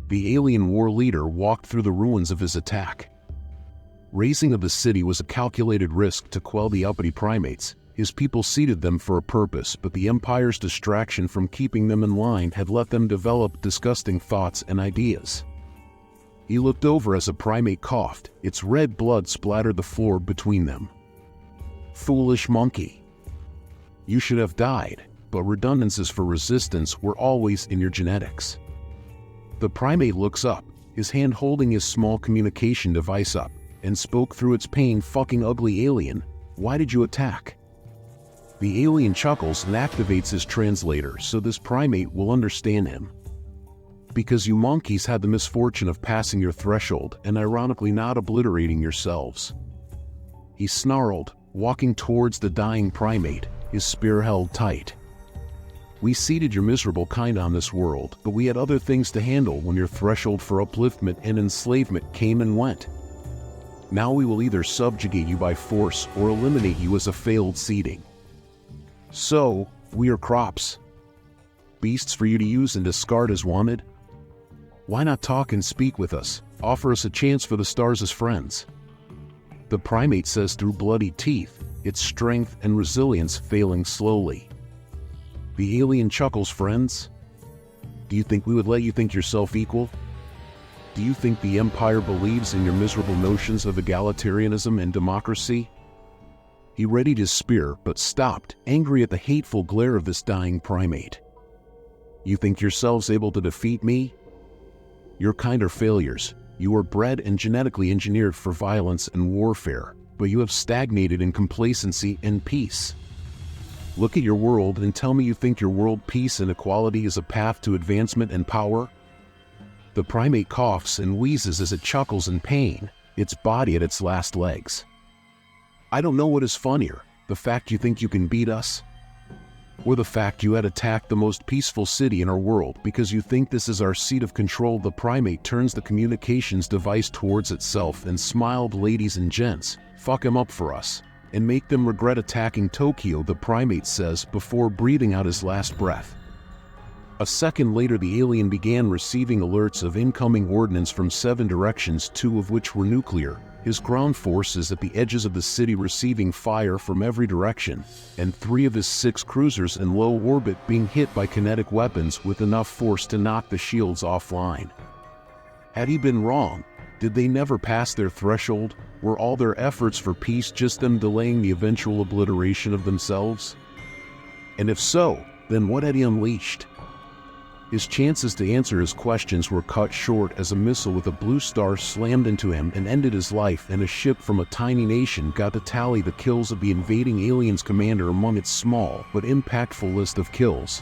the alien war leader walked through the ruins of his attack. Razing of the city was a calculated risk to quell the uppity primates. His people seeded them for a purpose, but the Empire's distraction from keeping them in line had let them develop disgusting thoughts and ideas. He looked over as a primate coughed. Its red blood splattered the floor between them. Foolish monkey. You should have died, but redundancies for resistance were always in your genetics. The primate looks up, his hand holding his small communication device up, and spoke through its pain. Fucking ugly alien, why did you attack? The alien chuckles and activates his translator so this primate will understand him. Because you monkeys had the misfortune of passing your threshold and ironically not obliterating yourselves. He snarled, walking towards the dying primate, his spear held tight. We seeded your miserable kind on this world, but we had other things to handle when your threshold for upliftment and enslavement came and went. Now we will either subjugate you by force or eliminate you as a failed seeding. So, we are crops. Beasts for you to use and discard as wanted? Why not talk and speak with us, offer us a chance for the stars as friends? The primate says through bloody teeth, its strength and resilience failing slowly. The alien chuckles, friends? Do you think we would let you think yourself equal? Do you think the Empire believes in your miserable notions of egalitarianism and democracy? He readied his spear, but stopped, angry at the hateful glare of this dying primate. You think yourselves able to defeat me? Your kind are failures. You were bred and genetically engineered for violence and warfare, but you have stagnated in complacency and peace. Look at your world and tell me you think your world peace and equality is a path to advancement and power? The primate coughs and wheezes as it chuckles in pain, its body at its last legs. I don't know what is funnier, the fact you think you can beat us, or the fact you had attacked the most peaceful city in our world because you think this is our seat of control. The primate turns the communications device towards itself and smiled. Ladies and gents, fuck him up for us, and make them regret attacking Tokyo, the primate says before breathing out his last breath. A second later, the alien began receiving alerts of incoming ordnance from 7 directions, 2 of which were nuclear. His ground forces at the edges of the city receiving fire from every direction, and 3 of his 6 cruisers in low orbit being hit by kinetic weapons with enough force to knock the shields offline. Had he been wrong? Did they never pass their threshold? Were all their efforts for peace just them delaying the eventual obliteration of themselves? And if so, then what had he unleashed? His chances to answer his questions were cut short as a missile with a blue star slammed into him and ended his life, and a ship from a tiny nation got to tally the kills of the invading aliens' commander among its small but impactful list of kills.